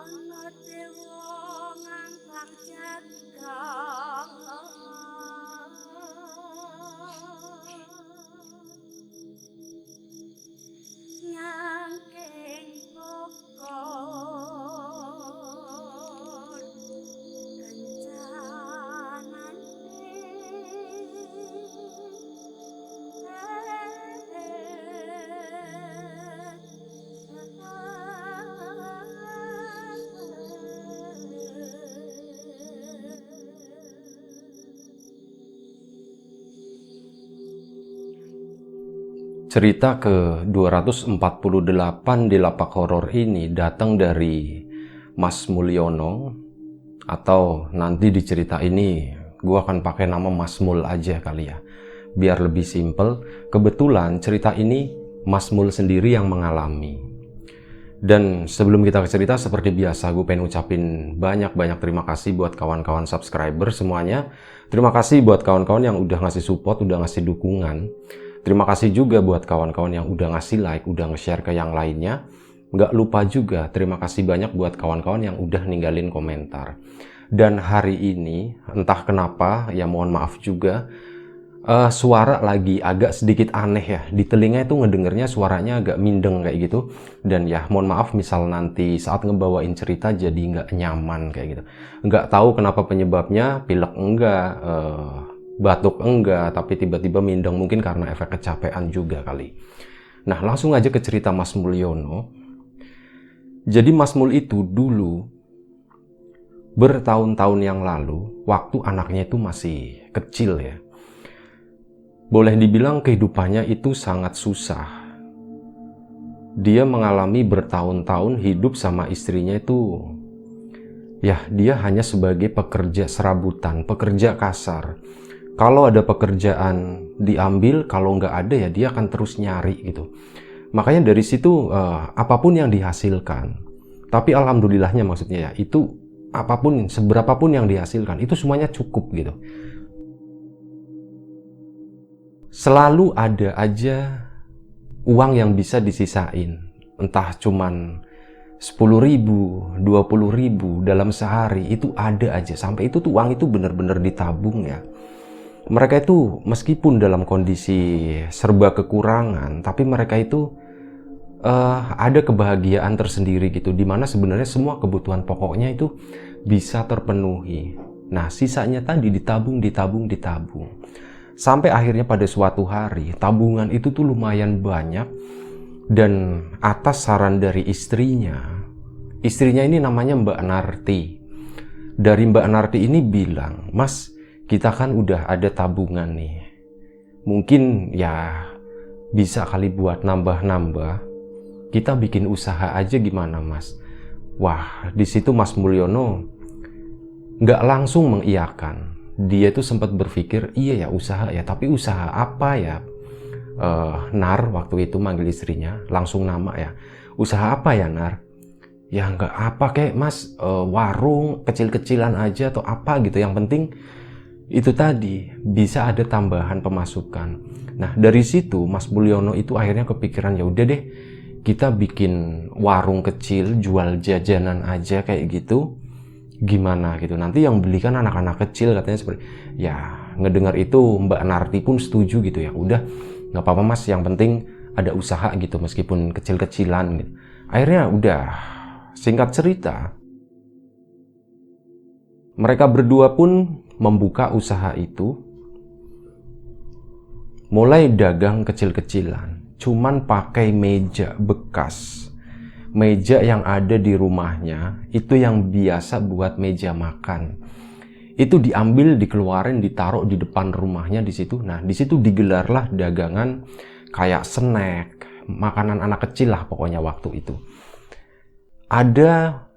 Ana dewa ngangkang jagat nyangking bokor Cerita ke-248 di Lapak Horor ini datang dari Mas Mulyono, atau nanti di cerita ini gue akan pakai nama Mas Mul aja kali ya, biar lebih simple. Kebetulan cerita ini Mas Mul sendiri yang mengalami. Dan sebelum kita ke cerita, seperti biasa gue pengen ucapin banyak-banyak terima kasih buat kawan-kawan subscriber semuanya. Terima kasih buat kawan-kawan yang udah ngasih support, udah ngasih dukungan. Terima kasih juga buat kawan-kawan yang udah ngasih like, udah nge-share ke yang lainnya. Nggak lupa juga terima kasih banyak buat kawan-kawan yang udah ninggalin komentar. Dan hari ini entah kenapa ya, mohon maaf juga, suara lagi agak sedikit aneh ya. Di telinga itu ngedengernya suaranya agak mindeng kayak gitu. Dan ya mohon maaf misal nanti saat ngebawain cerita jadi nggak nyaman kayak gitu. Nggak tahu kenapa penyebabnya, pilek enggak, batuk enggak, tapi tiba-tiba mindeng, mungkin karena efek kecapean juga kali. Nah, langsung aja ke cerita Mas Mulyono. Jadi Mas Mul itu dulu, bertahun-tahun yang lalu, waktu anaknya itu masih kecil ya, boleh dibilang kehidupannya itu sangat susah. Dia mengalami bertahun-tahun hidup sama istrinya itu, ya dia hanya sebagai pekerja serabutan, pekerja kasar. Kalau ada pekerjaan diambil, kalau nggak ada ya dia akan terus nyari gitu. Makanya dari situ apapun yang dihasilkan, tapi alhamdulillahnya maksudnya ya, itu apapun, seberapapun yang dihasilkan, itu semuanya cukup gitu. Selalu ada aja uang yang bisa disisain, entah cuman 10.000, 20.000 dalam sehari, itu ada aja. Sampai itu tuh uang itu bener-bener ditabung ya. Mereka itu meskipun dalam kondisi serba kekurangan, tapi mereka itu ada kebahagiaan tersendiri gitu, dimana sebenarnya semua kebutuhan pokoknya itu bisa terpenuhi. Nah, sisanya tadi ditabung. Sampai akhirnya pada suatu hari, tabungan itu tuh lumayan banyak. Dan atas saran dari istrinya ini namanya Mbak Narti. Dari Mbak Narti ini bilang, "Mas, kita kan udah ada tabungan nih. Mungkin ya bisa kali buat nambah-nambah. Kita bikin usaha aja gimana, Mas?" Wah, di situ Mas Mulyono nggak langsung mengiyakan. Dia tuh sempat berpikir, iya ya usaha ya, tapi usaha apa ya? Nar waktu itu manggil istrinya, langsung nama ya. Usaha apa ya, Nar? Ya nggak apa kayak Mas, warung kecil-kecilan aja atau apa gitu. Yang penting itu tadi bisa ada tambahan pemasukan. Nah, dari situ Mas Mulyono itu akhirnya kepikiran, ya udah deh kita bikin warung kecil jual jajanan aja kayak gitu. Gimana gitu, nanti yang beli kan anak-anak kecil katanya. Seperti ya, ngedengar itu Mbak Narti pun setuju gitu. Ya udah, nggak apa-apa Mas, yang penting ada usaha gitu meskipun kecil-kecilan gitu. Akhirnya udah, singkat cerita, mereka berdua pun membuka usaha itu, mulai dagang kecil-kecilan, cuman pakai meja bekas. Meja yang ada di rumahnya itu yang biasa buat meja makan. Itu diambil, dikeluarin, ditaruh di depan rumahnya di situ. Nah, di situ digelarlah dagangan kayak snack, makanan anak kecil lah pokoknya waktu itu. Ada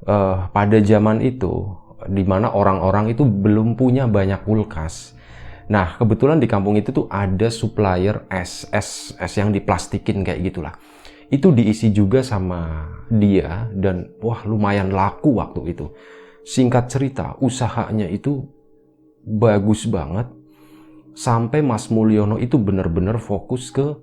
pada zaman itu, di mana orang-orang itu belum punya banyak kulkas. Nah, kebetulan di kampung itu tuh ada supplier es yang diplastikin kayak gitulah. Itu diisi juga sama dia, dan wah lumayan laku waktu itu. Singkat cerita, usahanya itu bagus banget. Sampai Mas Mulyono itu benar-benar fokus ke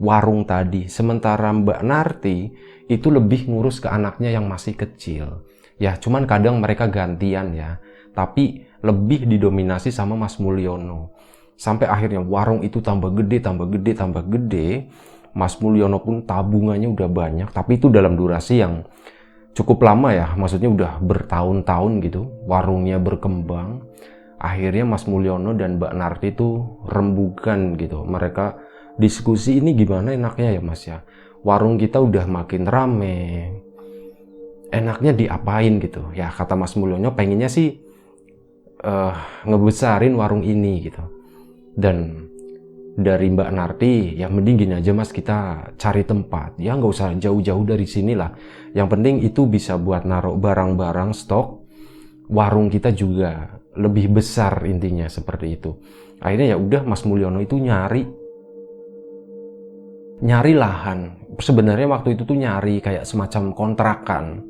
warung tadi. Sementara Mbak Narti itu lebih ngurus ke anaknya yang masih kecil. Ya, cuman kadang mereka gantian ya. Tapi lebih didominasi sama Mas Mulyono. Sampai akhirnya warung itu tambah gede, tambah gede, tambah gede. Mas Mulyono pun tabungannya udah banyak. Tapi itu dalam durasi yang cukup lama ya. Maksudnya udah bertahun-tahun gitu. Warungnya berkembang. Akhirnya Mas Mulyono dan Mbak Narti itu rembugan gitu. Mereka diskusi, ini gimana enaknya ya Mas ya. Warung kita udah makin rame. Enaknya diapain gitu. Ya kata Mas Mulyono pengennya sih ngebesarin warung ini gitu. Dan dari Mbak Narti, ya mending gini aja Mas, kita cari tempat. Ya nggak usah jauh-jauh dari sini lah. Yang penting itu bisa buat naruh barang-barang stok. Warung kita juga lebih besar, intinya seperti itu. Akhirnya ya udah Mas Mulyono itu nyari lahan. Sebenarnya waktu itu tuh nyari kayak semacam kontrakan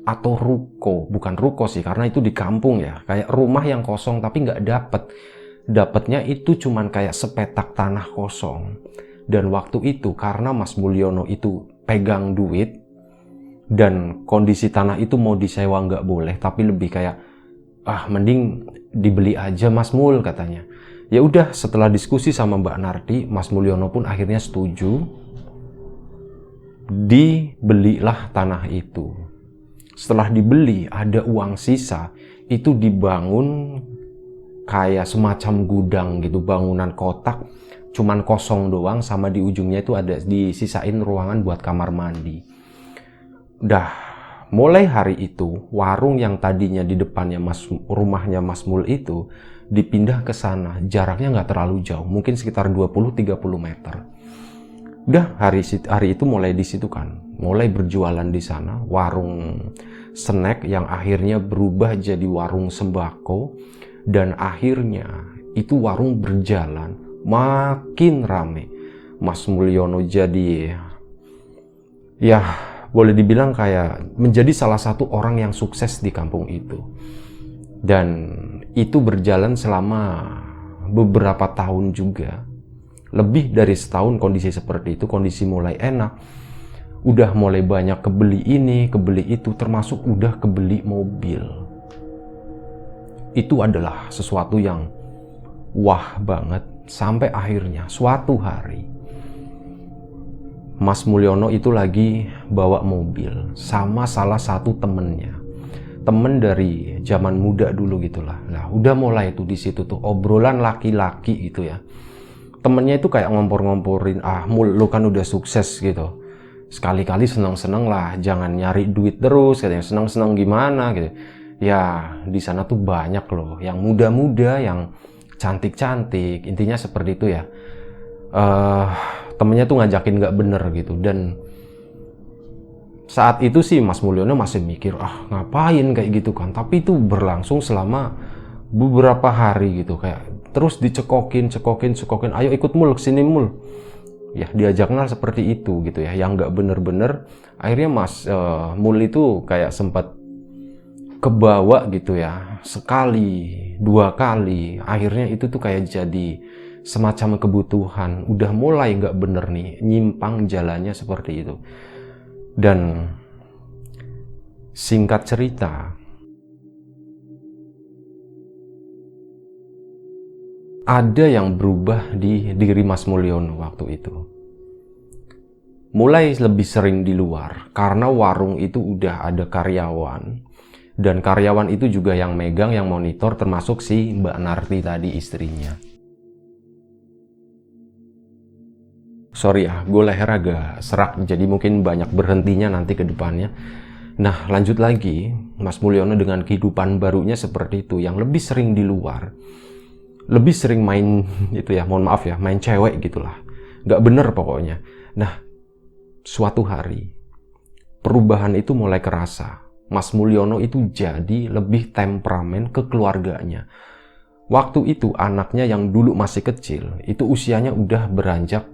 atau ruko, bukan ruko sih karena itu di kampung ya, kayak rumah yang kosong tapi nggak dapatnya itu cuman kayak sepetak tanah kosong. Dan waktu itu karena Mas Mulyono itu pegang duit dan kondisi tanah itu mau disewa nggak boleh, tapi lebih kayak mending dibeli aja Mas Mul katanya. Ya udah, setelah diskusi sama Mbak Narti, Mas Mulyono pun akhirnya setuju, dibelilah tanah itu. Setelah dibeli, ada uang sisa, itu dibangun kayak semacam gudang gitu, bangunan kotak, cuman kosong doang, sama di ujungnya itu ada disisain ruangan buat kamar mandi. Dah, mulai hari itu, warung yang tadinya di depannya rumahnya Mas Mul itu, dipindah ke sana, jaraknya nggak terlalu jauh, mungkin sekitar 20-30 meter. Udah hari itu mulai di situ kan, mulai berjualan di sana, warung snack yang akhirnya berubah jadi warung sembako, dan akhirnya itu warung berjalan makin rame. Mas Mulyono jadi ya boleh dibilang kayak menjadi salah satu orang yang sukses di kampung itu. Dan itu berjalan selama beberapa tahun juga. Lebih dari setahun kondisi seperti itu, kondisi mulai enak. Udah mulai banyak kebeli ini, kebeli itu, termasuk udah kebeli mobil. Itu adalah sesuatu yang wah banget. Sampai akhirnya suatu hari, Mas Mulyono itu lagi bawa mobil sama salah satu temennya. Temen dari zaman muda dulu gitulah. Nah, udah mulai tuh di situ tuh obrolan laki-laki gitu ya. Temennya itu kayak ngompor-ngomporin, Mul, lu kan udah sukses gitu. Sekali-kali seneng-seneng lah, jangan nyari duit terus, katanya. Seneng-seneng gimana gitu. Ya, di sana tuh banyak loh, yang muda-muda, yang cantik-cantik, intinya seperti itu ya. Temennya tuh ngajakin nggak bener gitu. Dan saat itu sih Mas Mulyono masih mikir, ngapain kayak gitu kan. Tapi itu berlangsung selama beberapa hari gitu, kayak terus dicekokin, ayo ikut Mul, kesini Mul. Ya diajaknya seperti itu gitu ya, yang nggak bener-bener. Akhirnya Mas Mul itu kayak sempat kebawa gitu ya, sekali, dua kali. Akhirnya itu tuh kayak jadi semacam kebutuhan. Udah mulai nggak bener nih, nyimpang jalannya seperti itu. Dan singkat cerita, ada yang berubah di diri Mas Mulyono waktu itu. Mulai lebih sering di luar, karena warung itu udah ada karyawan. Dan karyawan itu juga yang megang, yang monitor, termasuk si Mbak Narti tadi, istrinya. Sorry ya, gue leher agak serak, jadi mungkin banyak berhentinya nanti ke depannya. Nah, lanjut lagi, Mas Mulyono dengan kehidupan barunya seperti itu, yang lebih sering di luar. Lebih sering main itu ya, mohon maaf ya, main cewek gitulah, nggak bener pokoknya. Nah, suatu hari perubahan itu mulai kerasa. Mas Mulyono itu jadi lebih temperamen ke keluarganya. Waktu itu anaknya yang dulu masih kecil itu usianya udah beranjak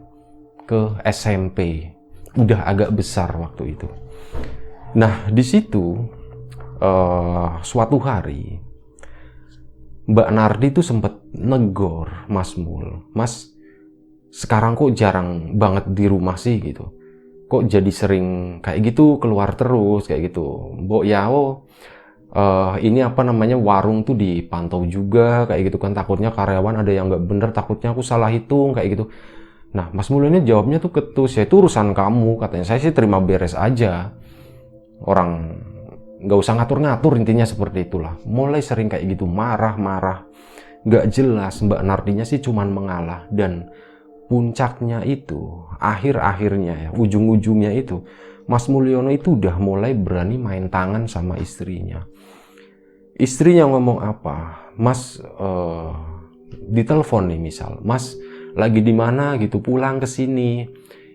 ke SMP, udah agak besar waktu itu. Nah, di situ suatu hari Mbak Narti itu sempat negor Mas Mul, Mas, sekarang kok jarang banget di rumah sih gitu. kok jadi sering kayak gitu, keluar terus kayak gitu. Mbok ya, ini apa namanya, warung tuh dipantau juga kayak gitu kan, takutnya karyawan ada yang nggak bener, takutnya aku salah hitung kayak gitu. Nah, Mas Mulyo ini jawabnya tuh ketus, ya itu urusan kamu katanya. Saya sih terima beres aja. Orang nggak usah ngatur-ngatur, intinya seperti itulah. Mulai sering kayak gitu, marah-marah, nggak jelas. Mbak Nardinya sih cuman mengalah, dan puncaknya itu, akhir-akhirnya ya, ujung-ujungnya itu, Mas Mulyono itu udah mulai berani main tangan sama istrinya. Istrinya ngomong apa? Mas, ditelepon nih misal, Mas lagi di mana gitu, pulang ke sini.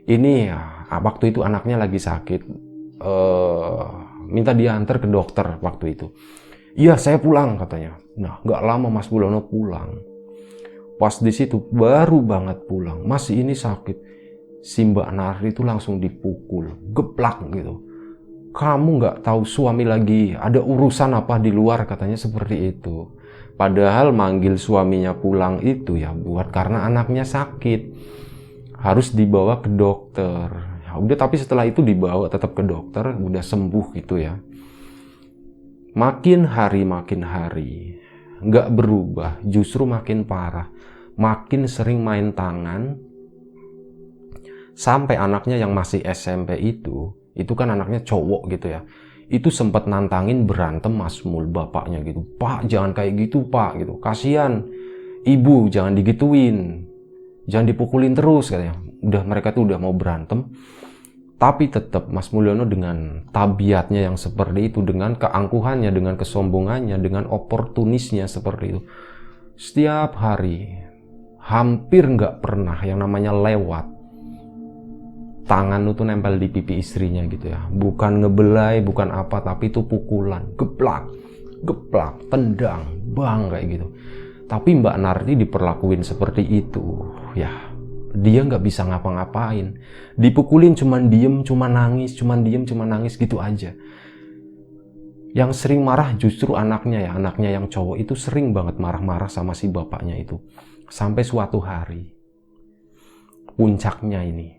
Ini ya, waktu itu anaknya lagi sakit, minta diantar ke dokter waktu itu. Iya, saya pulang katanya. Nah, nggak lama Mas Mulyono pulang. Pas di situ baru banget pulang, Mas ini sakit. Si Mbak Nardi itu langsung dipukul, geplak gitu. Kamu nggak tahu suami lagi ada urusan apa di luar, katanya seperti itu. Padahal manggil suaminya pulang itu ya buat karena anaknya sakit, harus dibawa ke dokter. Ya udah, tapi setelah itu dibawa tetap ke dokter, udah sembuh gitu ya. Makin hari nggak berubah, justru makin parah, makin sering main tangan. Sampai anaknya yang masih SMP itu kan anaknya cowok gitu ya, itu sempat nantangin berantem Mas Mul, bapaknya gitu. Pak, jangan kayak gitu Pak gitu, kasihan ibu, jangan digituin, jangan dipukulin terus katanya. Udah, mereka tuh udah mau berantem, tapi tetap Mas Mulyono dengan tabiatnya yang seperti itu, dengan keangkuhannya, dengan kesombongannya, dengan oportunisnya seperti itu, setiap hari hampir nggak pernah yang namanya lewat tangan itu nempel di pipi istrinya gitu ya. Bukan ngebelai, bukan apa, tapi itu pukulan, geplak, tendang, bang kayak gitu. Tapi Mbak Nardi diperlakuin seperti itu, ya dia nggak bisa ngapa-ngapain. Dipukulin cuman diem, cuman nangis, cuman diem, cuman nangis gitu aja. Yang sering marah justru anaknya ya, anaknya yang cowok itu sering banget marah-marah sama si bapaknya itu. Sampai suatu hari, puncaknya ini,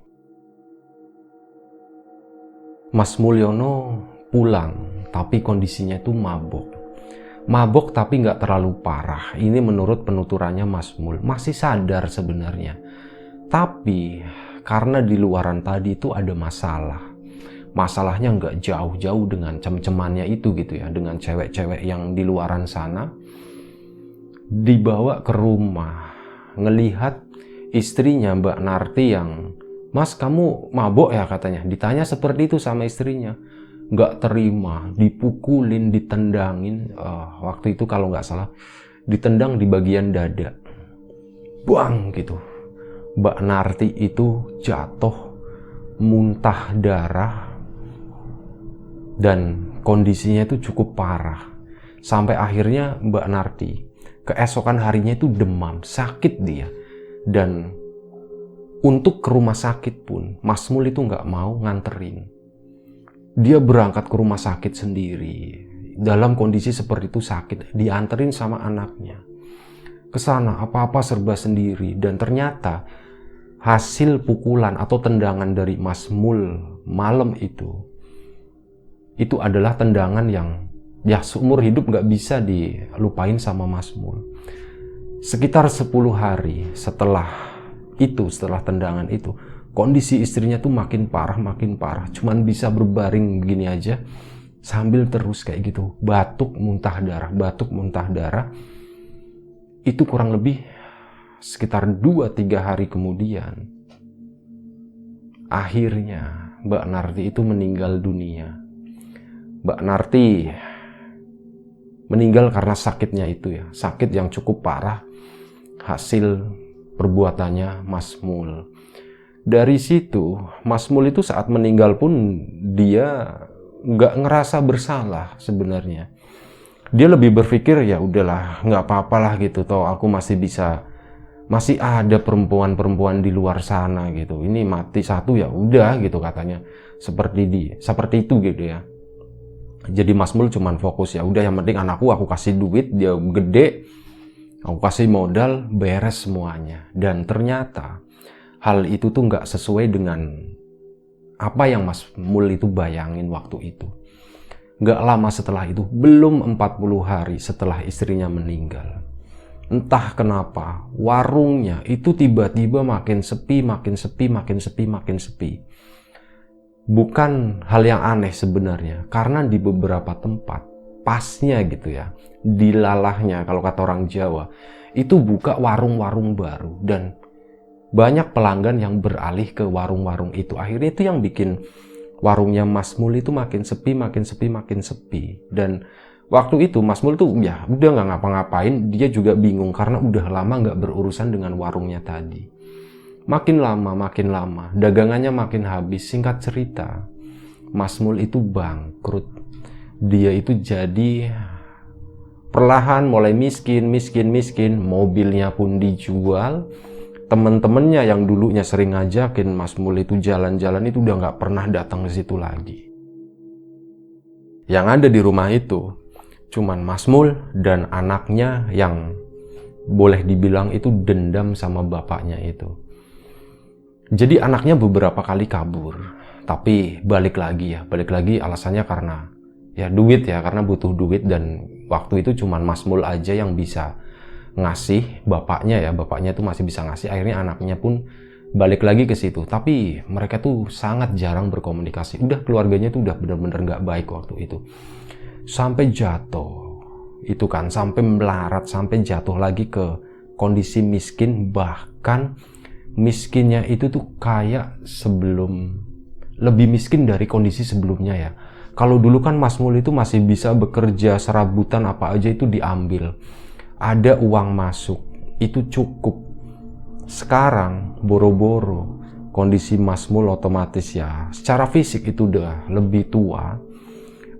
Mas Mulyono pulang, tapi kondisinya itu mabok. Mabok tapi nggak terlalu parah. Ini menurut penuturannya Mas Mul. Masih sadar sebenarnya. Tapi karena di luaran tadi itu ada masalah. Masalahnya nggak jauh-jauh dengan cem-cemannya itu gitu ya. Dengan cewek-cewek yang di luaran sana. Dibawa ke rumah. Ngelihat istrinya Mbak Narti yang, Mas, kamu mabok ya katanya. Ditanya seperti itu sama istrinya. Nggak terima, dipukulin, ditendangin. Waktu itu kalau nggak salah, ditendang di bagian dada. Bang gitu. Mbak Narti itu jatuh, muntah darah. Dan kondisinya itu cukup parah. Sampai akhirnya Mbak Narti, keesokan harinya itu demam, sakit dia. Dan untuk ke rumah sakit pun, Mas Mul itu nggak mau nganterin. Dia berangkat ke rumah sakit sendiri. Dalam kondisi seperti itu sakit, dianterin sama anaknya. Ke sana apa-apa serba sendiri. Dan ternyata hasil pukulan atau tendangan dari Mas Mul malam itu adalah tendangan yang ya seumur hidup nggak bisa dilupain sama Mas Mul. Sekitar 10 hari setelah tendangan itu, kondisi istrinya tuh makin parah, cuman bisa berbaring begini aja, sambil terus kayak gitu, batuk muntah darah, itu kurang lebih sekitar 2-3 hari kemudian, akhirnya Mbak Narti itu meninggal dunia. Mbak Narti meninggal karena sakitnya itu ya, sakit yang cukup parah, hasil perbuatannya Mas Mul. Dari situ, Mas Mul itu saat meninggal pun dia nggak ngerasa bersalah sebenarnya. Dia lebih berpikir ya udahlah, nggak apa-apalah gitu, toh aku masih ada perempuan-perempuan di luar sana gitu. Ini mati satu ya udah gitu katanya. Seperti itu gitu ya. Jadi Mas Mul cuman fokus ya udah, yang penting anakku aku kasih duit, dia gede, aku kasih modal, beres semuanya. Dan ternyata hal itu tuh nggak sesuai dengan apa yang Mas Mul itu bayangin waktu itu. Nggak lama setelah itu, belum 40 hari setelah istrinya meninggal, entah kenapa warungnya itu tiba-tiba makin sepi, makin sepi, makin sepi, makin sepi. Bukan hal yang aneh sebenarnya, karena di beberapa tempat, pasnya gitu ya, dilalahnya kalau kata orang Jawa, itu buka warung-warung baru dan banyak pelanggan yang beralih ke warung-warung itu. Akhirnya itu yang bikin warungnya Mas Mul itu makin sepi, makin sepi, makin sepi. Dan waktu itu Mas Mul tuh ya udah nggak ngapa-ngapain, dia juga bingung karena udah lama nggak berurusan dengan warungnya tadi. Makin lama, dagangannya makin habis. Singkat cerita, Mas Mul itu bangkrut. Dia itu jadi perlahan mulai miskin, mobilnya pun dijual. Temen-temennya yang dulunya sering ngajakin Mas Mul itu jalan-jalan itu udah nggak pernah datang ke situ lagi. Yang ada di rumah itu cuman Mas Mul dan anaknya yang boleh dibilang itu dendam sama bapaknya itu. Jadi anaknya beberapa kali kabur, tapi balik lagi alasannya karena ya duit ya, karena butuh duit dan waktu itu cuman Mas Mul aja yang bisa ngasih bapaknya itu masih bisa ngasih. Akhirnya anaknya pun balik lagi ke situ, tapi mereka tuh sangat jarang berkomunikasi. Udah keluarganya tuh udah bener-bener nggak baik waktu itu, sampai jatuh itu kan, sampai melarat, sampai jatuh lagi ke kondisi miskin. Bahkan miskinnya itu tuh kayak lebih miskin dari kondisi sebelumnya ya. Kalau dulu kan Mas Mul itu masih bisa bekerja, serabutan apa aja itu diambil, ada uang masuk, itu cukup. Sekarang boro-boro kondisi Mas Mul otomatis ya secara fisik itu udah lebih tua,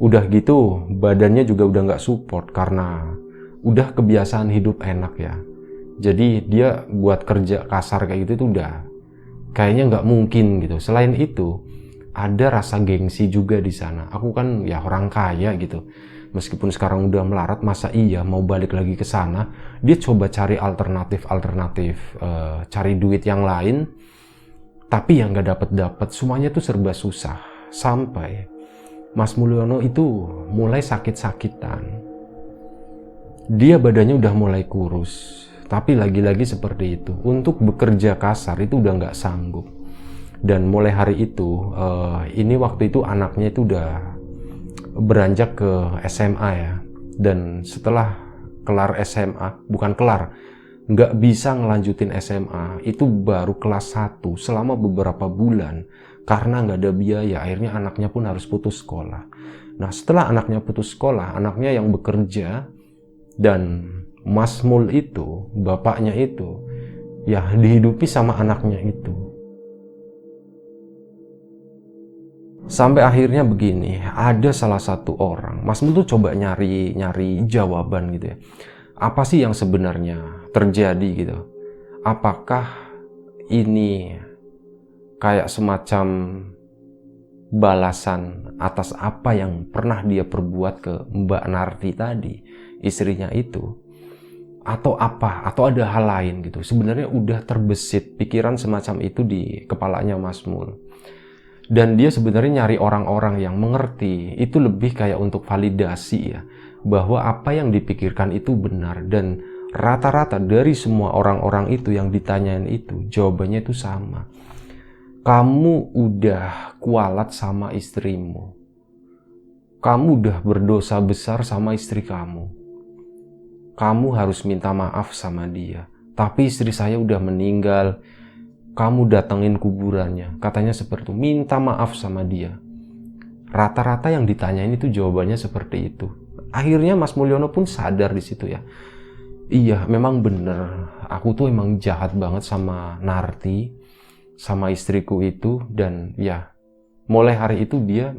udah gitu badannya juga udah nggak support karena udah kebiasaan hidup enak ya. Jadi dia buat kerja kasar kayak gitu tuh udah kayaknya nggak mungkin gitu. Selain itu ada rasa gengsi juga di sana. Aku kan ya orang kaya gitu. Meskipun sekarang udah melarat, masa iya mau balik lagi ke sana? Dia coba cari alternatif, cari duit yang lain. Tapi yang nggak dapet, semuanya tuh serba susah. Sampai Mas Mulyono itu mulai sakit-sakitan. Dia badannya udah mulai kurus. Tapi lagi-lagi seperti itu, untuk bekerja kasar itu udah nggak sanggup. Dan mulai hari itu, ini waktu itu anaknya itu udah beranjak ke SMA ya. Dan setelah kelar SMA, nggak bisa ngelanjutin SMA, itu baru kelas 1 selama beberapa bulan. Karena nggak ada biaya, akhirnya anaknya pun harus putus sekolah. Nah setelah anaknya putus sekolah, anaknya yang bekerja, dan Mas Mul itu, bapaknya itu, ya dihidupi sama anaknya itu. Sampai akhirnya begini, ada salah satu orang, Mas Mul tuh coba nyari jawaban gitu ya. Apa sih yang sebenarnya terjadi gitu? Apakah ini kayak semacam balasan atas apa yang pernah dia perbuat ke Mbak Narti tadi, istrinya itu? Atau apa, atau ada hal lain gitu. Sebenarnya udah terbesit pikiran semacam itu di kepalanya Mas Mul. Dan dia sebenarnya nyari orang-orang yang mengerti, itu lebih kayak untuk validasi ya, bahwa apa yang dipikirkan itu benar. Dan rata-rata dari semua orang-orang itu yang ditanyain itu, jawabannya itu sama. Kamu udah kualat sama istrimu. Kamu udah berdosa besar sama istri kamu. Kamu harus minta maaf sama dia. Tapi istri saya udah meninggal. Kamu datengin kuburannya. Katanya seperti itu. Minta maaf sama dia. Rata-rata yang ditanyain itu jawabannya seperti itu. Akhirnya Mas Mulyono pun sadar di situ ya. Iya, memang bener. Aku tuh emang jahat banget sama Narti, sama istriku itu. Dan ya, mulai hari itu dia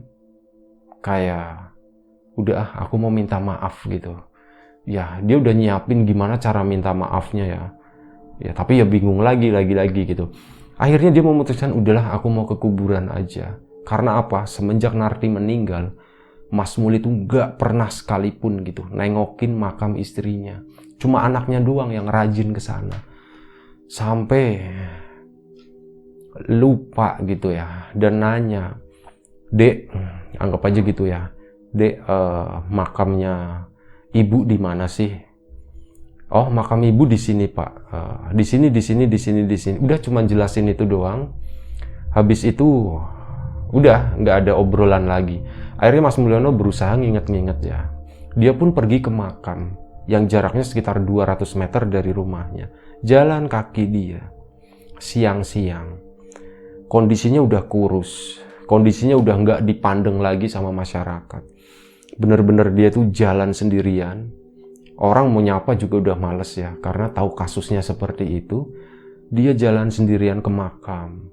kayak udah aku mau minta maaf gitu. Ya dia udah nyiapin gimana cara minta maafnya ya tapi ya bingung lagi gitu. Akhirnya dia memutuskan udahlah aku mau ke kuburan aja. Karena apa, semenjak Narti meninggal, Mas Mul itu gak pernah sekalipun gitu nengokin makam istrinya. Cuma anaknya doang yang rajin ke sana. Sampai lupa gitu ya, dan nanya, "Dek," anggap aja gitu ya, "Dek, makamnya ibu di mana sih?" "Oh, makam ibu di sini, Pak. Di sini, di sini, di sini, di sini." Udah cuma jelasin itu doang. Habis itu udah nggak ada obrolan lagi. Akhirnya Mas Mulyono berusaha nginget-nginget ya. Dia pun pergi ke makam yang jaraknya sekitar 200 meter dari rumahnya. Jalan kaki dia. Siang-siang. Kondisinya udah kurus. Kondisinya udah nggak dipandang lagi sama masyarakat. Bener-bener dia tuh jalan sendirian. Orang mau nyapa juga udah males ya, karena tahu kasusnya seperti itu. Dia jalan sendirian ke makam.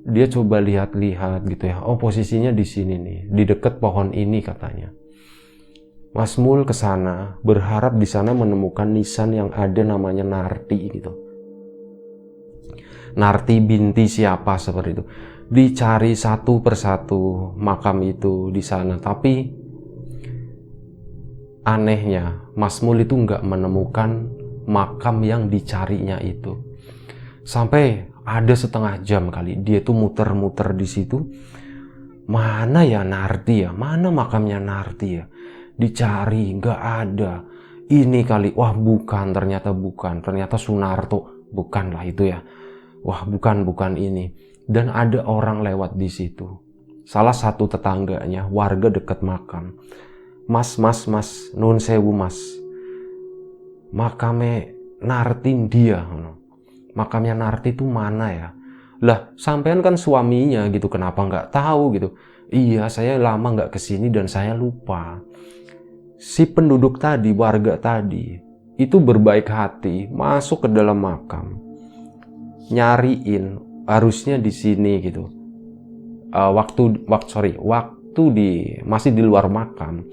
Dia coba lihat-lihat gitu ya. Oh, posisinya di sini nih, di dekat pohon ini katanya. Mas Mul ke sana, berharap di sana menemukan nisan yang ada namanya Narti gitu. Narti binti siapa seperti itu. Dicari satu persatu makam itu di sana, tapi anehnya Mas Mul itu nggak menemukan makam yang dicarinya itu. Sampai ada setengah jam kali dia tuh muter-muter di situ. Mana ya Narti ya? Mana makamnya Narti ya? Dicari, nggak ada. Ini kali, wah bukan, ternyata bukan. Ternyata Sunarto, bukanlah itu ya. Wah bukan ini. Dan ada orang lewat di situ. Salah satu tetangganya, warga dekat makam. Mas, nun sewu mas. Makamnya Narti dia. Makamnya Narti itu mana ya? Lah, sampean kan suaminya gitu, kenapa nggak tahu gitu? Iya, saya lama nggak kesini dan saya lupa. Si penduduk tadi, warga tadi, itu berbaik hati masuk ke dalam makam, nyariin, harusnya di sini gitu. Waktu masih di luar makam.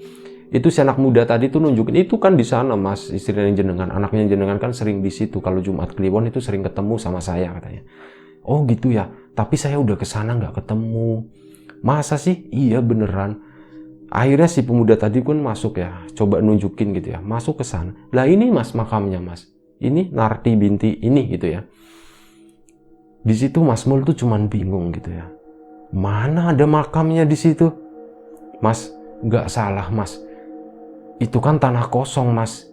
Itu si anak muda tadi tuh nunjukin, itu kan di sana mas, istrinya jenengan, anaknya jenengan kan sering di situ. Kalau Jumat Kliwon itu sering ketemu sama saya katanya. Oh gitu ya, tapi saya udah kesana nggak ketemu. Masa sih? Iya beneran. Akhirnya si pemuda tadi pun masuk ya, coba nunjukin gitu ya, masuk ke sana. Lah ini mas makamnya mas, ini Narti binti ini gitu ya. Di situ Mas Mul tuh cuman bingung gitu ya. Mana ada makamnya di situ? Mas, nggak salah mas. Itu kan tanah kosong mas.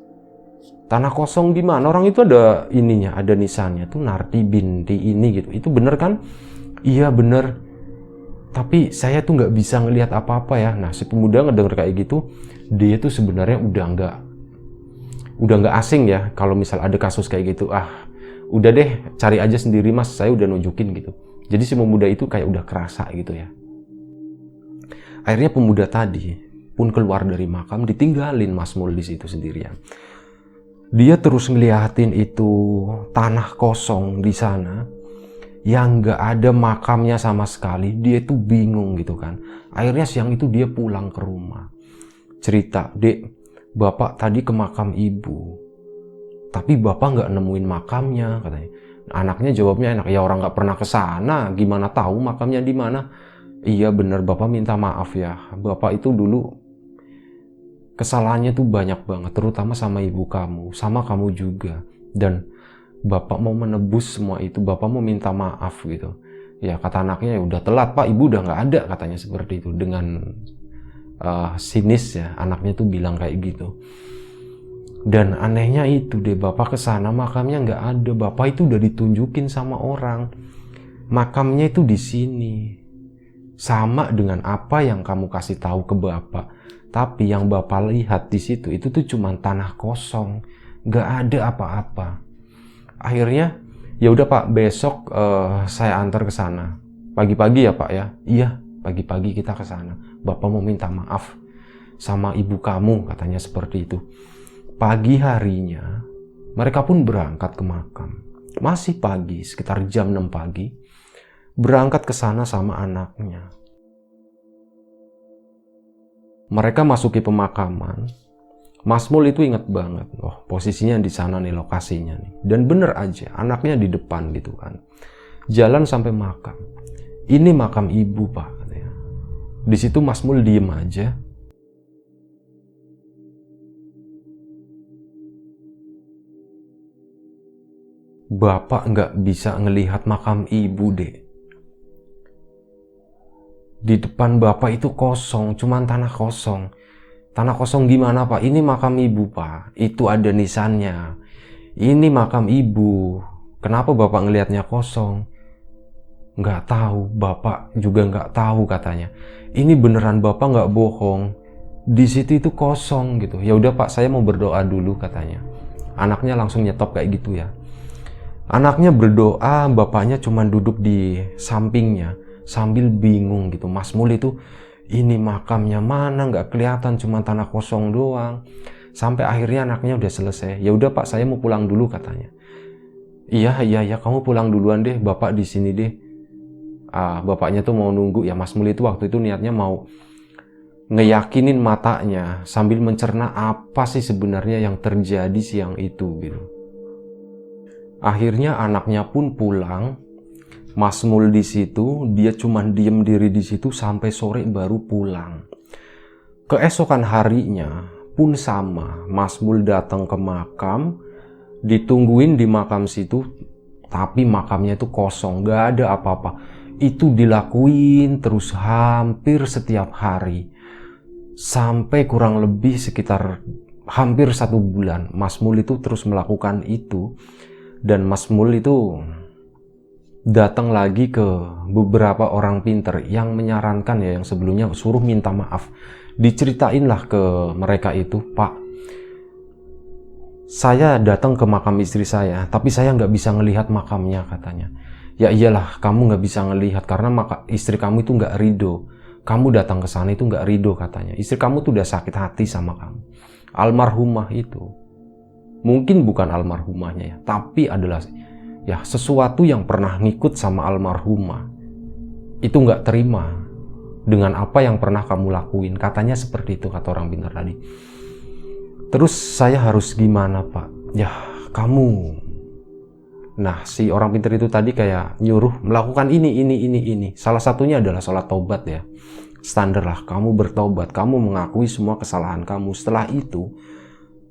Tanah kosong gimana? Orang itu ada ininya, ada nisannya tuh Narti binti ini gitu. Itu bener kan? Iya bener. Tapi saya tuh nggak bisa ngelihat apa-apa ya. Nah si pemuda ngedenger kayak gitu, dia tuh sebenarnya udah nggak asing ya. Kalau misal ada kasus kayak gitu, udah deh cari aja sendiri mas. Saya udah nunjukin gitu. Jadi si pemuda itu kayak udah kerasa gitu ya. Akhirnya pemuda tadi pun keluar dari makam, ditinggalin Mas Mul di situ sendirian. Dia terus ngeliatin itu tanah kosong di sana yang nggak ada makamnya sama sekali. Dia tuh bingung gitu kan. Akhirnya siang itu dia pulang ke rumah, cerita, "Dek, bapak tadi ke makam ibu, tapi bapak nggak nemuin makamnya," katanya. Anaknya jawabnya enak, "Ya orang nggak pernah ke sana, gimana tahu makamnya di mana?" "Iya bener, bapak minta maaf ya. Bapak itu dulu kesalahannya tuh banyak banget, terutama sama ibu kamu, sama kamu juga. Dan bapak mau menebus semua itu, bapak mau minta maaf gitu." Ya kata anaknya, "Ya udah telat pak, ibu udah nggak ada," katanya seperti itu. Dengan sinis ya, anaknya tuh bilang kayak gitu. Dan anehnya itu deh, bapak kesana makamnya nggak ada. Bapak itu udah ditunjukin sama orang, makamnya itu di sini, sama dengan apa yang kamu kasih tahu ke bapak. Tapi yang bapak lihat di situ itu tuh cuma tanah kosong, nggak ada apa-apa. Akhirnya ya udah pak, besok saya antar ke sana. Pagi-pagi ya pak ya? Iya, pagi-pagi kita ke sana. Bapak mau minta maaf sama ibu kamu, katanya seperti itu. Pagi harinya mereka pun berangkat ke makam. Masih pagi, sekitar jam 6 pagi, berangkat ke sana sama anaknya. Mereka masuki pemakaman. Mas Mul itu inget banget, posisinya di sana nih, lokasinya nih. Dan bener aja, anaknya di depan gitu kan. Jalan sampai makam. "Ini makam ibu pak," katanya. Di situ Mas Mul diem aja. "Bapak nggak bisa ngelihat makam ibu dek. Di depan bapak itu kosong, cuman tanah kosong. Tanah kosong gimana pak? Ini makam ibu pak, itu ada nisannya. Ini makam ibu. Kenapa bapak ngelihatnya kosong? Nggak tahu, bapak juga nggak tahu katanya. Ini beneran bapak nggak bohong. Di situ itu kosong gitu. Ya udah pak, saya mau berdoa dulu katanya. Anaknya langsung nyetop kayak gitu ya. Anaknya berdoa, bapaknya cuma duduk di sampingnya sambil bingung gitu. Mas Mul itu, ini makamnya mana, nggak kelihatan, cuma tanah kosong doang. Sampai akhirnya anaknya udah selesai. Ya udah pak, saya mau pulang dulu katanya. Iya, kamu pulang duluan deh, bapak di sini deh. Bapaknya tuh mau nunggu ya. Mas Mul itu waktu itu niatnya mau ngeyakinin matanya sambil mencerna apa sih sebenarnya yang terjadi siang itu gitu. Akhirnya anaknya pun pulang. Mas Mul di situ, dia cuman diem diri di situ sampai sore baru pulang. Keesokan harinya pun sama, Mas Mul datang ke makam, ditungguin di makam situ, tapi makamnya itu kosong, gak ada apa-apa. Itu dilakuin terus hampir setiap hari. Sampai kurang lebih sekitar hampir 1 bulan, Mas Mul itu terus melakukan itu. Dan Mas Mul itu datang lagi ke beberapa orang pinter yang menyarankan ya, yang sebelumnya suruh minta maaf. Diceritainlah ke mereka itu, Pak, saya datang ke makam istri saya, tapi saya nggak bisa ngelihat makamnya katanya. Ya iyalah, kamu nggak bisa ngelihat karena istri kamu itu nggak ridho. Kamu datang ke sana itu nggak ridho katanya. Istri kamu tuh udah sakit hati sama kamu. Almarhumah itu, mungkin bukan almarhumahnya ya, tapi adalah ya sesuatu yang pernah ngikut sama almarhumah. Itu nggak terima dengan apa yang pernah kamu lakuin. Katanya seperti itu kata orang pintar tadi. Terus saya harus gimana pak? Ya kamu. Nah si orang pintar itu tadi kayak nyuruh melakukan ini. Salah satunya adalah sholat taubat ya. Standar lah, kamu bertobat, kamu mengakui semua kesalahan kamu. Setelah itu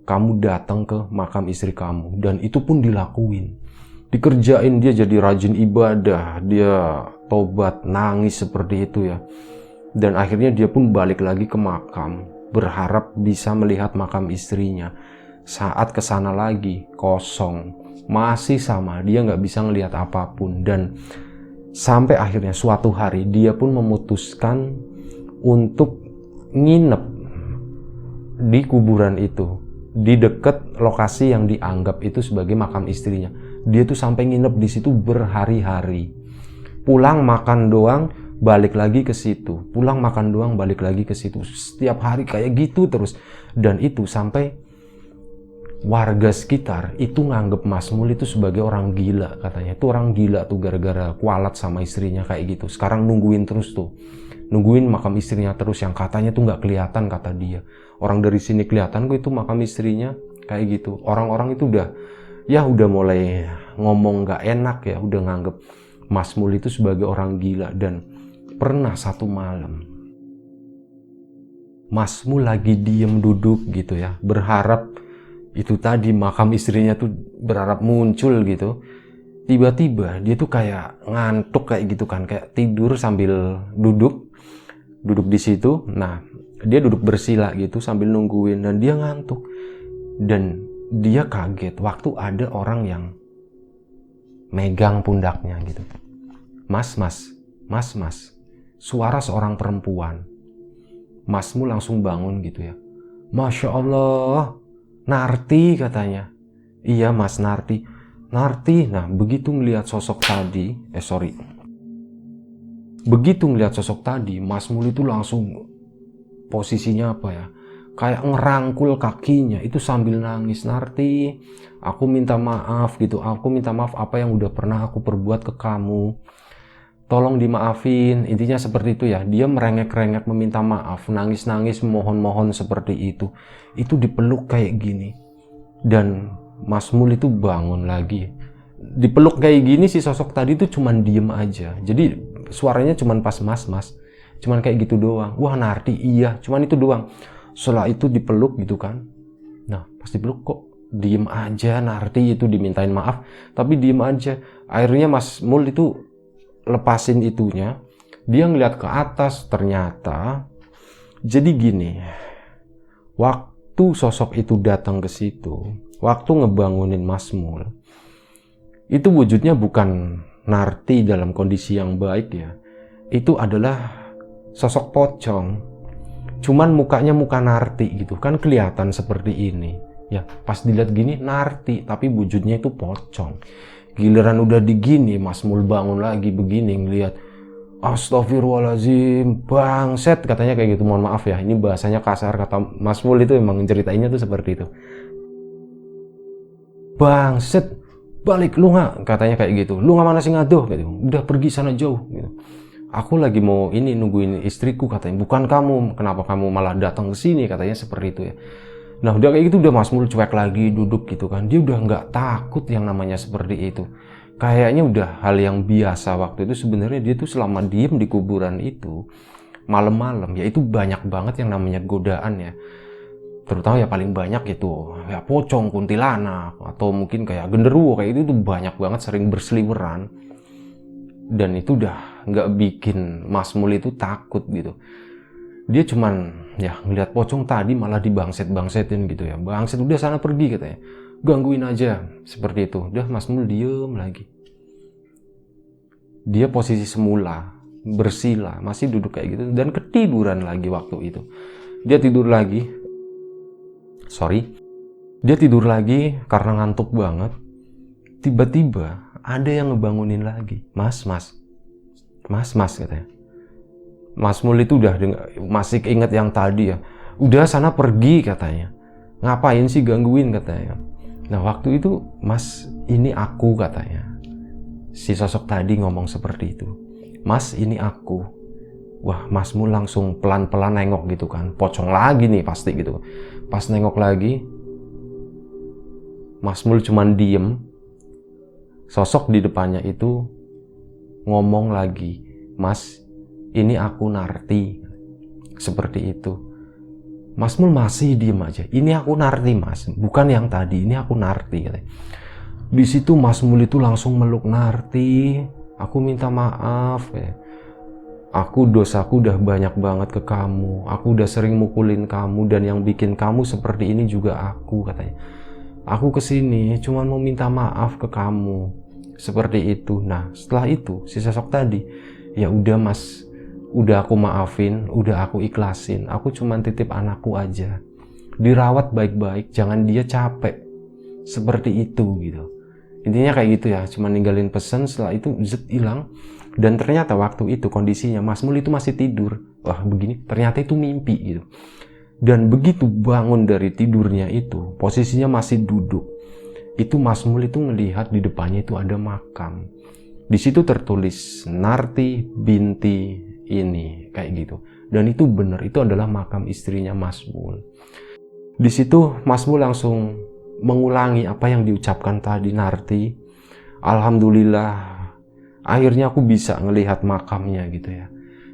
kamu datang ke makam istri kamu, dan itu pun dilakuin. Dikerjain, dia jadi rajin ibadah, dia tobat, nangis seperti itu ya. Dan akhirnya dia pun balik lagi ke makam, berharap bisa melihat makam istrinya. Saat kesana lagi, kosong, masih sama, dia nggak bisa ngelihat apapun. Dan sampai akhirnya suatu hari dia pun memutuskan untuk nginep di kuburan itu, di dekat lokasi yang dianggap itu sebagai makam istrinya. Dia tuh sampai nginep di situ berhari-hari. Pulang makan doang, balik lagi ke situ. Pulang makan doang, balik lagi ke situ. Setiap hari kayak gitu terus. Dan itu sampai warga sekitar itu nganggep Mas Mul itu sebagai orang gila katanya. Itu orang gila tuh gara-gara kualat sama istrinya kayak gitu. Sekarang nungguin terus tuh. Nungguin makam istrinya terus yang katanya tuh nggak kelihatan kata dia. Orang dari sini kelihatan kok itu makam istrinya kayak gitu. Orang-orang itu udah mulai ngomong nggak enak ya, udah nganggep Mas Mul itu sebagai orang gila. Dan pernah satu malam Mas Mul lagi diem duduk gitu ya, berharap itu tadi makam istrinya tuh, berharap muncul gitu. Tiba-tiba dia tuh kayak ngantuk kayak gitu kan, kayak tidur sambil duduk di situ. Nah, dia duduk bersila gitu sambil nungguin, dan dia ngantuk. Dan dia kaget waktu ada orang yang megang pundaknya gitu. Mas. Suara seorang perempuan. Mas Mul langsung bangun gitu ya. Masya Allah, Narti katanya. Iya mas, Narti. Nah begitu ngelihat sosok tadi, begitu ngelihat sosok tadi, Mas Mul itu langsung posisinya apa ya, kayak ngerangkul kakinya itu sambil nangis. Narti, aku minta maaf gitu, aku minta maaf apa yang udah pernah aku perbuat ke kamu, tolong dimaafin. Intinya seperti itu ya. Dia merengek-rengek meminta maaf, nangis-nangis mohon-mohon seperti itu. Itu dipeluk kayak gini. Dan Mas Mul itu bangun lagi. Dipeluk kayak gini, si sosok tadi tuh cuman diem aja. Jadi suaranya cuman pas mas. Cuman kayak gitu doang. Wah Narti, iya, cuman itu doang. Setelah itu dipeluk gitu kan. Nah pas dipeluk kok diem aja. Narti itu dimintain maaf tapi diem aja. Akhirnya Mas Mul itu lepasin itunya, Dia ngeliat ke atas, ternyata jadi gini. Waktu sosok itu datang ke situ, waktu ngebangunin Mas Mul, itu wujudnya bukan Narti dalam kondisi yang baik ya. Itu adalah sosok pocong. Cuman mukanya muka Narti gitu, kan kelihatan seperti ini. Ya, pas dilihat gini Narti, tapi wujudnya itu pocong. Giliran udah digini, Mas Mul bangun lagi begini ngeliat, astagfirullahaladzim, bangset, katanya kayak gitu. Mohon maaf ya, ini bahasanya kasar, kata Mas Mul itu emang ceritainnya tuh seperti itu. Bangset, balik lu nggak, katanya kayak gitu. Lu nggak mana sih ngaduh, gitu. Udah pergi sana jauh, gitu. Aku lagi mau ini nungguin istriku, katanya. Bukan kamu, kenapa kamu malah datang ke sini, katanya seperti itu ya. Nah udah kayak gitu udah Mas Mul cuek lagi, duduk gitu kan. Dia udah nggak takut yang namanya seperti itu. Kayaknya udah hal yang biasa waktu itu. Sebenarnya dia tuh selama diem di kuburan itu malam-malam ya itu banyak banget yang namanya godaan ya, terutama ya paling banyak itu ya pocong, kuntilanak, atau mungkin kayak genderuwo kayak itu tuh banyak banget sering berseliweran. Dan itu udah nggak bikin Mas Mul itu takut gitu. Dia cuman ya ngeliat pocong tadi malah dibangset-bangsetin gitu ya. Bangset, udah sana pergi katanya. Gangguin aja, seperti itu. Udah Mas Mul diem lagi. Dia posisi semula, bersila, masih duduk kayak gitu dan ketiduran lagi waktu itu. Dia tidur lagi. Dia tidur lagi karena ngantuk banget. Tiba-tiba ada yang ngebangunin lagi. Mas katanya. Mas Mul itu udah masih inget yang tadi ya. Udah sana pergi katanya. Ngapain sih gangguin katanya. Nah waktu itu, Mas ini aku katanya. Si sosok tadi ngomong seperti itu. Mas ini aku. Wah Mas Mul langsung pelan-pelan nengok gitu kan. Pocong lagi nih pasti gitu. Pas nengok lagi, Mas Mul cuman diem. Sosok di depannya itu ngomong lagi. Mas ini aku Narti. Seperti itu. Mas Mul masih diem aja. Ini aku Narti mas, bukan yang tadi. Ini aku Narti. Di situ Mas Mul itu langsung meluk Narti. Aku minta maaf. Dosaku udah banyak banget ke kamu. Aku udah sering mukulin kamu dan yang bikin kamu seperti ini juga aku katanya. Aku kesini cuman mau minta maaf ke kamu. Seperti itu. Nah setelah itu si sosok tadi, ya udah mas. Udah aku maafin, udah aku ikhlasin. Aku cuman titip anakku aja. Dirawat baik-baik, jangan dia capek. Seperti itu gitu. Intinya kayak gitu ya, cuman ninggalin pesan, setelah itu zet hilang. Dan ternyata waktu itu kondisinya Mas Mul itu masih tidur. Wah begini, ternyata itu mimpi gitu. Dan begitu bangun dari tidurnya itu, posisinya masih duduk. Itu Mas Mul itu melihat di depannya itu ada makam. Di situ tertulis Narti binti ini kayak gitu. Dan itu benar, itu adalah makam istrinya Mas Mul. Di situ Mas Mul langsung mengulangi apa yang diucapkan tadi Narti. Alhamdulillah akhirnya aku bisa ngelihat makamnya gitu ya.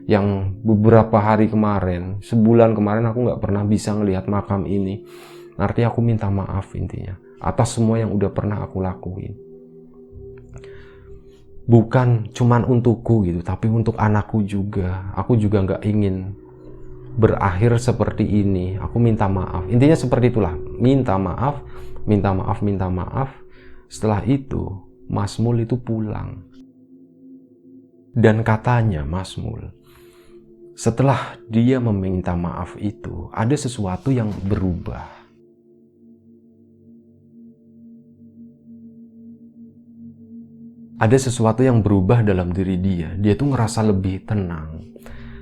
Yang beberapa hari kemarin, sebulan kemarin aku nggak pernah bisa ngelihat makam ini. Narti aku minta maaf intinya atas semua yang udah pernah aku lakuin. Bukan cuman untukku gitu, tapi untuk anakku juga. Aku juga nggak ingin berakhir seperti ini. Aku minta maaf. Intinya seperti itulah. Minta maaf, minta maaf, minta maaf. Setelah itu, Mas Mul itu pulang. Dan katanya Mas Mul, setelah dia meminta maaf itu, ada sesuatu yang berubah. Ada sesuatu yang berubah dalam diri dia. Dia tuh ngerasa lebih tenang.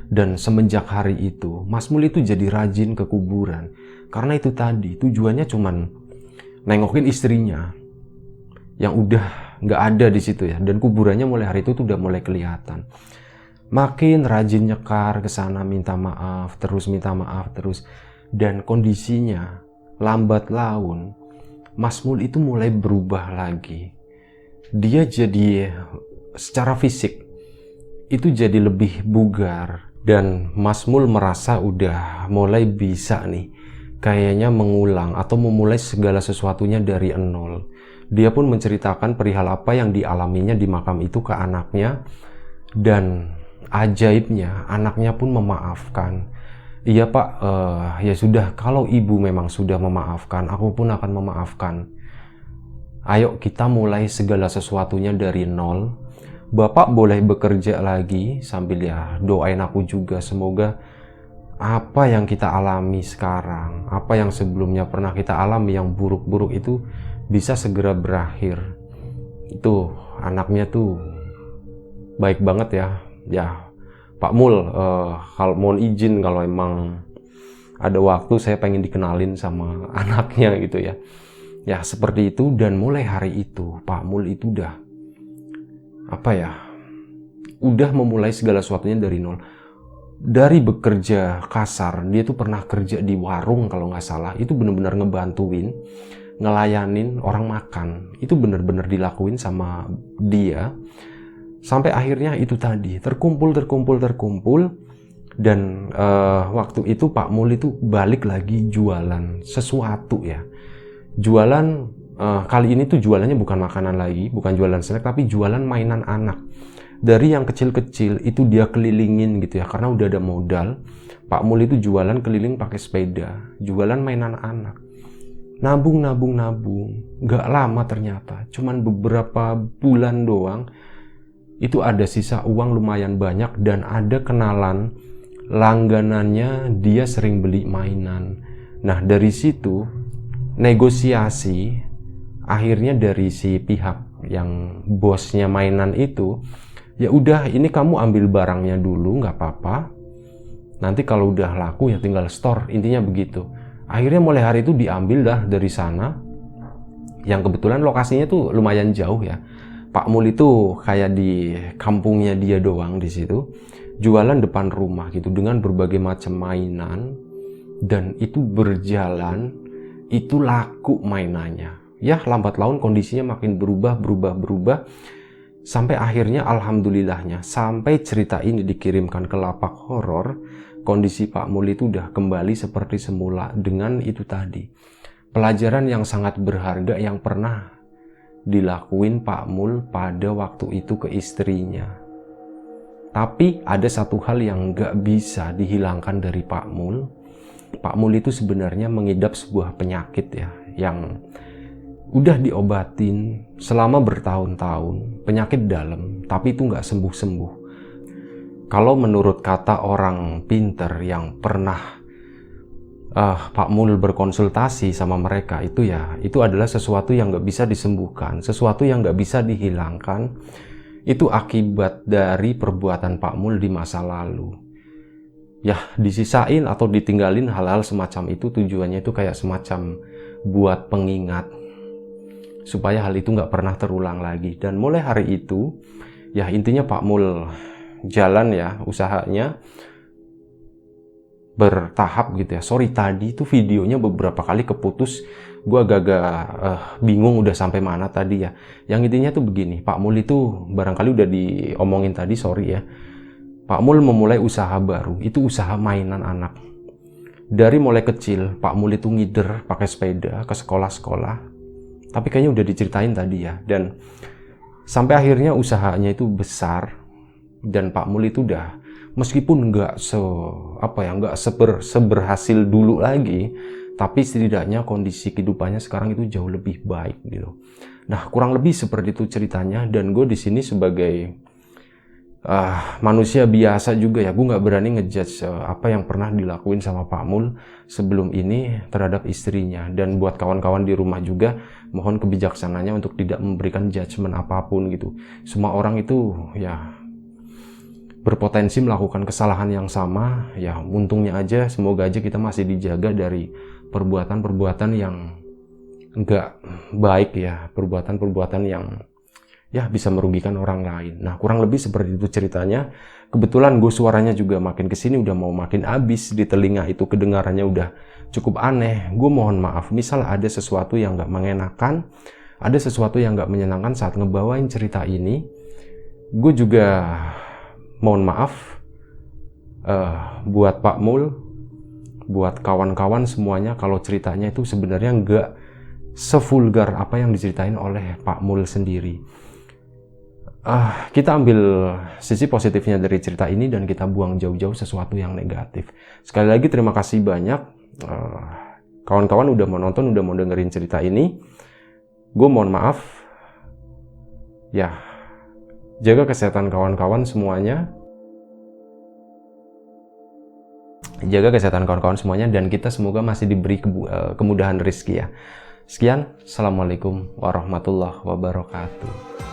Dan semenjak hari itu, Mas Mul itu jadi rajin ke kuburan. Karena itu tadi, tujuannya cuman nengokin istrinya. Yang udah nggak ada di situ ya. Dan kuburannya mulai hari itu tuh udah mulai kelihatan. Makin rajin nyekar ke sana minta maaf, terus minta maaf, terus. Dan kondisinya lambat laun, Mas Mul itu mulai berubah lagi. Dia jadi secara fisik itu jadi lebih bugar. Dan Mas Mul merasa udah mulai bisa nih kayaknya mengulang atau memulai segala sesuatunya dari nol. Dia pun menceritakan perihal apa yang dialaminya di makam itu ke anaknya. Dan ajaibnya anaknya pun memaafkan. Iya Pak, ya sudah, kalau ibu memang sudah memaafkan, aku pun akan memaafkan. Ayo kita mulai segala sesuatunya dari nol. Bapak boleh bekerja lagi sambil ya doain aku juga, semoga apa yang kita alami sekarang, apa yang sebelumnya pernah kita alami yang buruk-buruk itu bisa segera berakhir. Itu anaknya tuh baik banget ya. Ya Pak Mul, kalau mohon izin kalau emang ada waktu saya pengen dikenalin sama anaknya gitu ya. Ya seperti itu, dan mulai hari itu Pak Mul itu udah udah memulai segala sesuatunya dari nol. Dari bekerja kasar, dia tuh pernah kerja di warung kalau nggak salah, itu bener-bener ngebantuin, ngelayanin orang makan, itu bener-bener dilakuin sama dia. Sampai akhirnya itu tadi, terkumpul, dan waktu itu Pak Mul itu balik lagi jualan sesuatu ya. Jualan kali ini tuh jualannya bukan makanan lagi, bukan jualan snack, tapi jualan mainan anak. Dari yang kecil-kecil itu dia kelilingin gitu ya, karena udah ada modal. Pak Mul itu jualan keliling pakai sepeda, jualan mainan anak. Nabung. Gak lama ternyata, cuman beberapa bulan doang, itu ada sisa uang lumayan banyak, dan ada kenalan langganannya dia sering beli mainan. Nah dari situ negosiasi akhirnya dari si pihak yang bosnya mainan itu, ya udah ini kamu ambil barangnya dulu nggak apa-apa, nanti kalau udah laku ya tinggal store, intinya begitu. Akhirnya mulai hari itu diambil dah dari sana, yang kebetulan lokasinya tuh lumayan jauh ya. Pak Mul itu kayak di kampungnya dia doang di situ, jualan depan rumah gitu dengan berbagai macam mainan, dan itu berjalan. Itu laku mainannya. Ya lambat laun kondisinya makin berubah. Sampai akhirnya alhamdulillahnya, sampai cerita ini dikirimkan ke Lapak Horor, kondisi Pak Mul itu udah kembali seperti semula dengan itu tadi. Pelajaran yang sangat berharga yang pernah dilakuin Pak Mul pada waktu itu ke istrinya. Tapi ada satu hal yang gak bisa dihilangkan dari Pak Mul. Pak Mul itu sebenarnya mengidap sebuah penyakit ya, yang udah diobatin selama bertahun-tahun, penyakit dalam, tapi itu nggak sembuh-sembuh. Kalau menurut kata orang pinter yang pernah Pak Mul berkonsultasi sama mereka, itu ya, itu adalah sesuatu yang nggak bisa disembuhkan, sesuatu yang nggak bisa dihilangkan. Itu akibat dari perbuatan Pak Mul di masa lalu. Ya disisain atau ditinggalin hal-hal semacam itu, tujuannya itu kayak semacam buat pengingat supaya hal itu nggak pernah terulang lagi. Dan mulai hari itu ya intinya Pak Mul jalan ya usahanya bertahap gitu ya. Sorry tadi itu videonya beberapa kali keputus, gue agak-agak bingung udah sampai mana tadi ya. Yang intinya tuh begini, Pak Mul itu barangkali udah diomongin tadi, sorry ya. Pak Mul memulai usaha baru, itu usaha mainan anak. Dari mulai kecil, Pak Mul itu ngider pakai sepeda ke sekolah-sekolah. Tapi kayaknya udah diceritain tadi ya. Dan sampai akhirnya usahanya itu besar. Dan Pak Mul itu udah, meskipun nggak seberhasil dulu lagi, tapi setidaknya kondisi kehidupannya sekarang itu jauh lebih baik gitu. Nah kurang lebih seperti itu ceritanya. Dan gue di sini sebagai manusia biasa juga ya, gue nggak berani ngejudge apa yang pernah dilakuin sama Pak Mul sebelum ini terhadap istrinya. Dan buat kawan-kawan di rumah juga, mohon kebijaksanaannya untuk tidak memberikan judgement apapun gitu. Semua orang itu ya berpotensi melakukan kesalahan yang sama. Ya untungnya aja, semoga aja kita masih dijaga dari perbuatan-perbuatan yang nggak baik ya, perbuatan-perbuatan yang ya bisa merugikan orang lain. Nah kurang lebih seperti itu ceritanya. Kebetulan gue suaranya juga makin kesini udah mau makin habis di telinga, itu kedengarannya udah cukup aneh. Gue mohon maaf misal ada sesuatu yang gak mengenakan, ada sesuatu yang gak menyenangkan saat ngebawain cerita ini. Gue juga mohon maaf buat Pak Mul, buat kawan-kawan semuanya kalau ceritanya itu sebenarnya gak sevulgar apa yang diceritain oleh Pak Mul sendiri. kita ambil sisi positifnya dari cerita ini dan kita buang jauh-jauh sesuatu yang negatif. Sekali lagi terima kasih banyak kawan-kawan udah mau nonton, udah mau dengerin cerita ini. Gue mohon maaf. Ya, jaga kesehatan kawan-kawan semuanya. Jaga kesehatan kawan-kawan semuanya dan kita semoga masih diberi kemudahan rezeki ya. Sekian, Assalamualaikum warahmatullahi wabarakatuh.